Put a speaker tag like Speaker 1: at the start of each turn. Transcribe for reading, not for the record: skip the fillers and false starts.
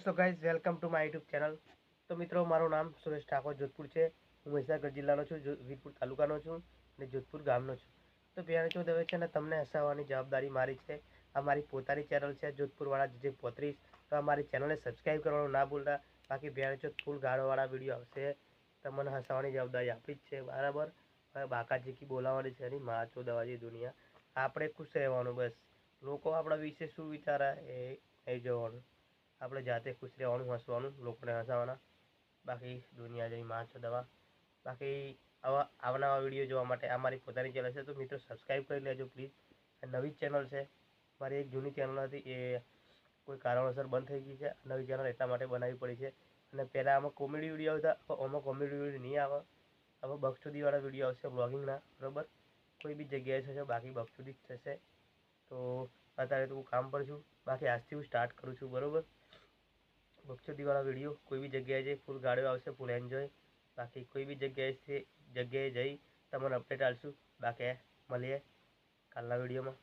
Speaker 1: So guys welcome to my YouTube channel. તો મિત્રો મારું નામ સુરેશ ઠાકોર જોધપુર છે। હું મહીસાગર જિલ્લાનો છું, વીરપુર તાલુકાનો છું અને જોધપુર ગામનો છું। તો પ્યાર ચૌદ હવે છે ને તમને હસાવવાની જવાબદારી મારી છે। આ મારી પોતાની ચેનલ છે જોધપુરવાળા જે 35। તો આ મારી ચેનલને સબસ્ક્રાઈબ કરવાનું ના ભૂલતા। બાકી પ્યાર ચૌદ ફૂલ ગાળોવાળા વિડીયો આવશે, તમને હસાવવાની જવાબદારી આપી જ છે બરાબર। હવે બાકાજીકી બોલાવવાની છે નહીં, મા ચોદાવાજી દુનિયા। આપણે ખુશ રહેવાનું બસ, લોકો આપણા વિશે શું વિચારે એ નહીં જોવાનું। આપણે જાતે ખુશ રહેવાનું, હસવાનું, લોકોને હસાવવાના। બાકી દુનિયા જઈ માં છો દવા। બાકી આવા આવનારા વિડીયો જોવા માટે આ મારી પોતાની ચેનલ છે, તો મિત્રો સબસ્ક્રાઈબ કરી લેજો પ્લીઝ। નવી ચેનલ છે મારી, એક જૂની ચેનલ હતી એ કોઈ કારણોસર બંધ થઈ ગઈ છે। નવી ચેનલ એટલા માટે બનાવવી પડી છે। અને પહેલાં આમાં કોમેડી વિડીયો આવતા, આમાં કોમેડી વિડીયો નહીં આવે। હવે બકચોદીવાળા વિડીયો આવશે બ્લોગિંગના, બરાબર। કોઈ બી જગ્યાએ થશે, બાકી બકચોદી જ થશે। તો અત્યારે તો હું કામ પર છું, બાકી આજથી હું સ્ટાર્ટ કરું છું, બરાબર। બકચોદીવાળા વિડીયો કોઈ બી જગ્યાએ જઈ ફૂલ ગાડીઓ આવશે, ફૂલ એન્જોય। બાકી કોઈ બી જગ્યાએ જઈ તમને અપડેટ આપશું। બાકી મળીએ કાલના વિડીયોમાં।